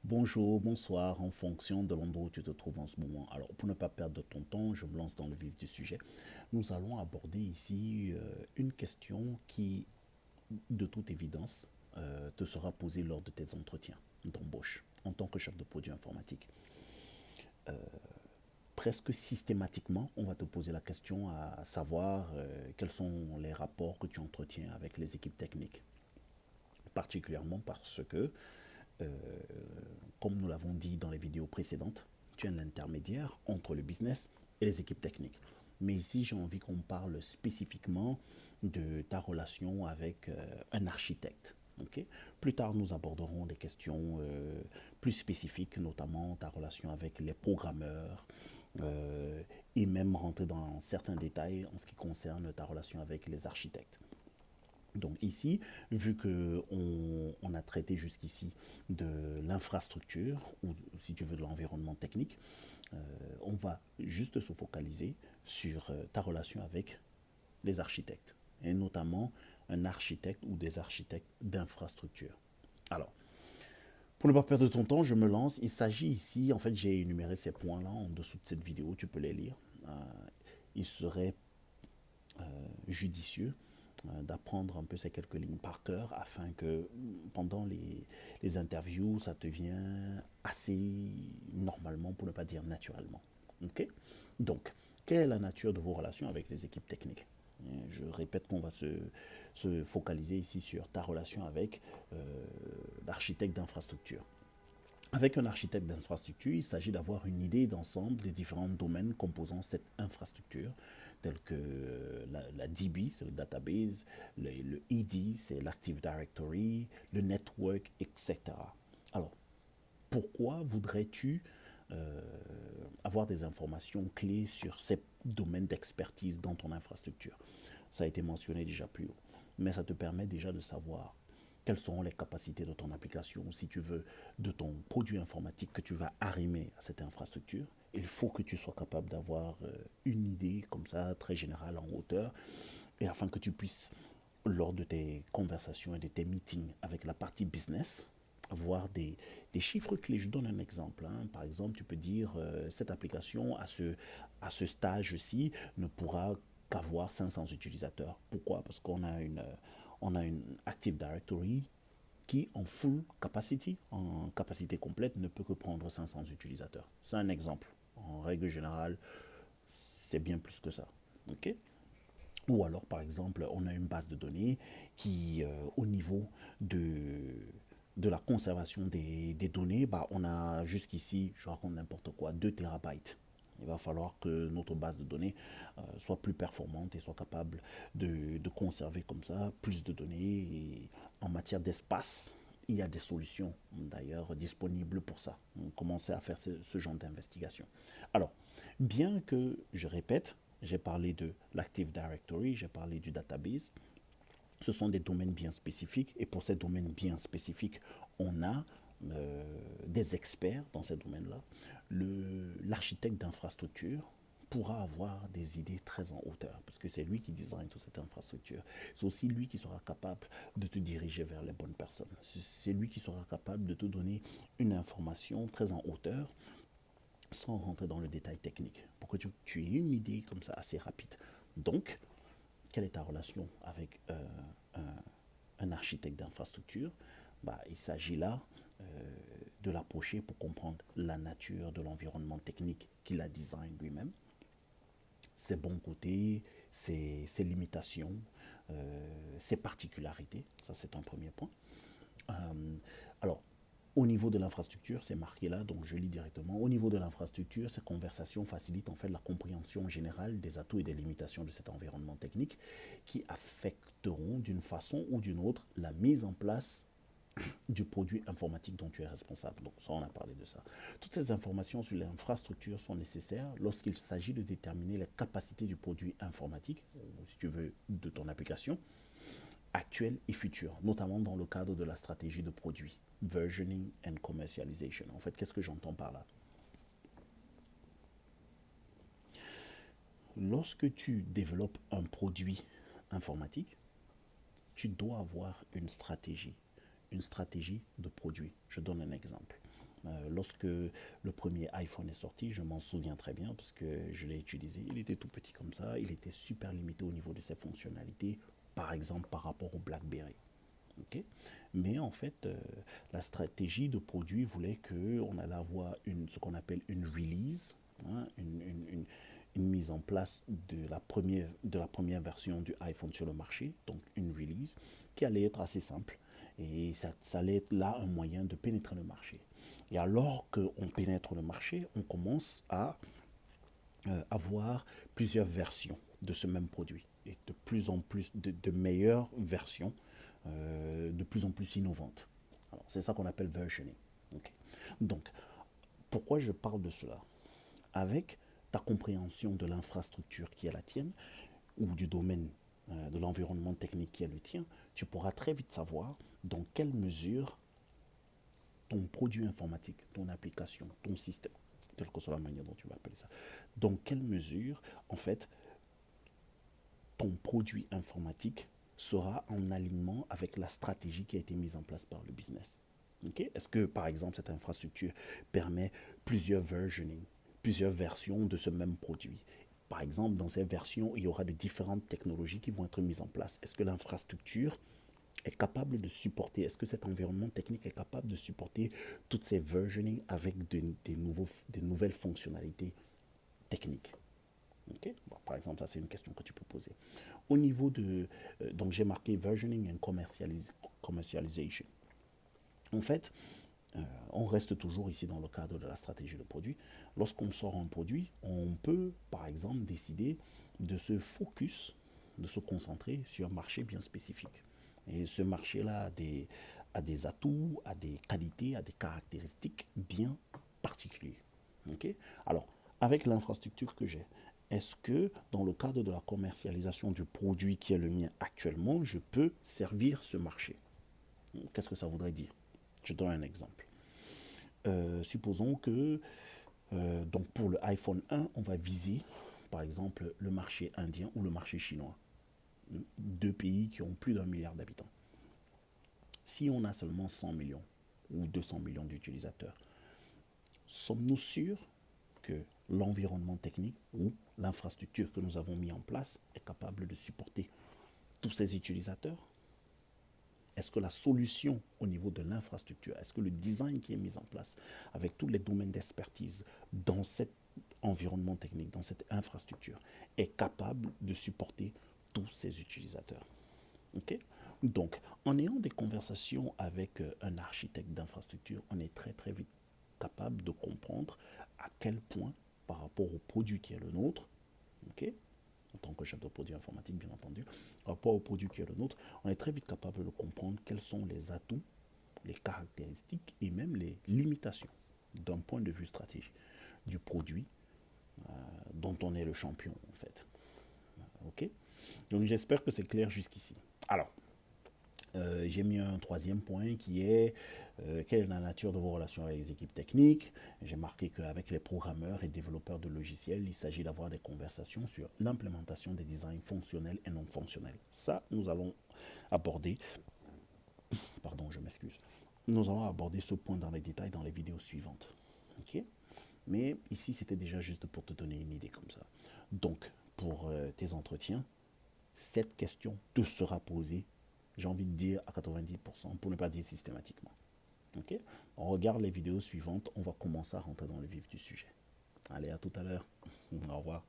Bonjour, bonsoir, en fonction de l'endroit où tu te trouves en ce moment. Alors, pour ne pas perdre ton temps, je me lance dans le vif du sujet. Nous allons aborder ici une question qui, de toute évidence, te sera posée lors de tes entretiens d'embauche en tant que chef de produit informatique. Presque systématiquement, on va te poser la question à savoir quels sont les rapports que tu entretiens avec les équipes techniques. Particulièrement parce que euh, comme nous l'avons dit dans les vidéos précédentes, tu es l'intermédiaire entre le business et les équipes techniques. Mais ici, j'ai envie qu'on parle spécifiquement de ta relation avec un architecte. Okay. Plus tard, nous aborderons des questions plus spécifiques, notamment ta relation avec les programmeurs euh, et même rentrer dans certains détails en ce qui concerne ta relation avec les architectes. Donc ici, vu que on a traité jusqu'ici de l'infrastructure, ou si tu veux de l'environnement technique, on va juste se focaliser sur ta relation avec les architectes, et notamment un architecte ou des architectes d'infrastructure. Alors, pour ne pas perdre ton temps, je me lance. Il s'agit ici, en fait, j'ai énuméré ces points-là en dessous de cette vidéo, tu peux les lire. Euh, il serait judicieux d'apprendre un peu ces quelques lignes par cœur afin que pendant les interviews, ça te vient assez normalement, pour ne pas dire naturellement. Ok. Donc, quelle est la nature de vos relations avec les équipes techniques? Je répète qu'on va se focaliser ici sur ta relation avec l'architecte d'infrastructure. Avec un architecte d'infrastructure, il s'agit d'avoir une idée d'ensemble des différents domaines composant cette infrastructure, tels que la DB, c'est le database, le ED, c'est l'Active Directory, le network, etc. Alors, pourquoi voudrais-tu avoir des informations clés sur ces domaines d'expertise dans ton infrastructure? Ça a été mentionné déjà plus haut, mais ça te permet déjà de savoir quelles seront les capacités de ton application, si tu veux, de ton produit informatique que tu vas arrimer à cette infrastructure. Il faut que tu sois capable d'avoir une idée comme ça, très générale en hauteur, et afin que tu puisses, lors de tes conversations et de tes meetings avec la partie business, avoir des chiffres clés. Je donne un exemple. Hein. Par exemple, tu peux dire cette application à ce stage-ci ne pourra qu'avoir 500 utilisateurs. Pourquoi? Parce on a une Active Directory qui, en full capacity, en capacité complète, ne peut que prendre 500 utilisateurs. C'est un exemple. En règle générale, c'est bien plus que ça. Ok. Ou alors, par exemple, on a une base de données qui, au niveau de, de la conservation des données, bah, on a jusqu'ici, je raconte n'importe quoi, 2 TB. Il va falloir que notre base de données soit plus performante et soit capable de conserver comme ça plus de données. Et en matière d'espace, il y a des solutions d'ailleurs disponibles pour ça. On commence à faire ce genre d'investigation. Alors, bien que, je répète, j'ai parlé de l'Active Directory, j'ai parlé du database, ce sont des domaines bien spécifiques et pour ces domaines bien spécifiques, on a des experts dans ces domaines-là. L'architecte d'infrastructure pourra avoir des idées très en hauteur parce que c'est lui qui design toute cette infrastructure. C'est aussi lui qui sera capable de te diriger vers les bonnes personnes. C'est lui qui sera capable de te donner une information très en hauteur sans rentrer dans le détail technique pour que tu aies une idée comme ça assez rapide. Donc, quelle est ta relation avec un architecte d'infrastructure? Bah, il s'agit là euh, de l'approcher pour comprendre la nature de l'environnement technique qu'il a design lui-même, ses bons côtés, ses limitations, ses particularités. Ça, c'est un premier point. Alors, au niveau de l'infrastructure, c'est marqué là, donc je lis directement. Au niveau de l'infrastructure, ces conversations facilitent en fait la compréhension générale des atouts et des limitations de cet environnement technique qui affecteront d'une façon ou d'une autre la mise en place du produit informatique dont tu es responsable. Donc ça, on a parlé de ça. Toutes ces informations sur l'infrastructure sont nécessaires lorsqu'il s'agit de déterminer les capacités du produit informatique, ou si tu veux, de ton application, actuelle et future, notamment dans le cadre de la stratégie de produit, versioning and commercialization. En fait, qu'est-ce que j'entends par là? Lorsque tu développes un produit informatique, tu dois avoir une stratégie de produit. Je donne un exemple. Lorsque le premier iPhone est sorti, je m'en souviens très bien parce que je l'ai utilisé. Il était tout petit comme ça, il était super limité au niveau de ses fonctionnalités, par exemple par rapport au BlackBerry. Ok. Mais en fait, la stratégie de produit voulait qu'on allait avoir ce qu'on appelle une release, hein, une mise en place de la première version du iPhone sur le marché, donc une release, qui allait être assez simple. Et ça allait être là un moyen de pénétrer le marché. Et alors qu'on pénètre le marché, on commence à avoir plusieurs versions de ce même produit et de plus en plus de meilleures versions, de plus en plus innovantes. Alors, c'est ça qu'on appelle versioning. Okay. Donc, pourquoi je parle de cela? Avec ta compréhension de l'infrastructure qui est la tienne ou du domaine de l'environnement technique qui est le tien, tu pourras très vite savoir dans quelle mesure ton produit informatique, ton application, ton système, telle que soit la manière dont tu vas appeler ça, dans quelle mesure, en fait, ton produit informatique sera en alignement avec la stratégie qui a été mise en place par le business. Okay? Est-ce que, par exemple, cette infrastructure permet plusieurs versioning, plusieurs versions de ce même produit? Par exemple, dans ces versions, il y aura de différentes technologies qui vont être mises en place. Est-ce que l'infrastructure est capable de supporter, est-ce que cet environnement technique est capable de supporter toutes ces versioning avec des nouvelles fonctionnalités techniques? Okay. Bon, par exemple, ça c'est une question que tu peux poser. Au niveau donc j'ai marqué versioning and commercialization. En fait, on reste toujours ici dans le cadre de la stratégie de produit. Lorsqu'on sort un produit, on peut par exemple décider de se focus, de se concentrer sur un marché bien spécifique. Et ce marché-là a des atouts, a des qualités, a des caractéristiques bien particulières. Okay. Alors, avec l'infrastructure que j'ai, est-ce que dans le cadre de la commercialisation du produit qui est le mien actuellement, je peux servir ce marché? Qu'est-ce que ça voudrait dire? Je donne un exemple. Supposons que donc pour le iPhone 1, on va viser par exemple le marché indien ou le marché chinois. Deux pays qui ont plus d'1 milliard d'habitants. Si on a seulement 100 millions ou 200 millions d'utilisateurs, sommes-nous sûrs que l'environnement technique ou l'infrastructure que nous avons mis en place est capable de supporter tous ces utilisateurs? Est-ce que la solution au niveau de l'infrastructure, est-ce que le design qui est mis en place avec tous les domaines d'expertise dans cet environnement technique, dans cette infrastructure, est capable de supporter tous ces utilisateurs? Okay. Donc, en ayant des conversations avec un architecte d'infrastructure, on est très très vite capable de comprendre à quel point, par rapport au produit qui est le nôtre, okay, en tant que chef de produit informatique bien entendu, par rapport au produit qui est le nôtre, on est très vite capable de comprendre quels sont les atouts, les caractéristiques et même les limitations d'un point de vue stratégique du produit dont on est le champion en fait. Ok. Donc j'espère que c'est clair jusqu'ici. Alors, j'ai mis un troisième point qui est quelle est la nature de vos relations avec les équipes techniques. J'ai marqué qu'avec les programmeurs et développeurs de logiciels, il s'agit d'avoir des conversations sur l'implémentation des designs fonctionnels et non fonctionnels. Ça, nous allons aborder, pardon, je m'excuse, nous allons aborder ce point dans les détails dans les vidéos suivantes. Ok. Mais ici, c'était déjà juste pour te donner une idée comme ça. Donc, pour tes entretiens, cette question te sera posée, j'ai envie de dire à 90%, pour ne pas dire systématiquement. Ok. On regarde les vidéos suivantes, on va commencer à rentrer dans le vif du sujet. Allez, à tout à l'heure. Au revoir.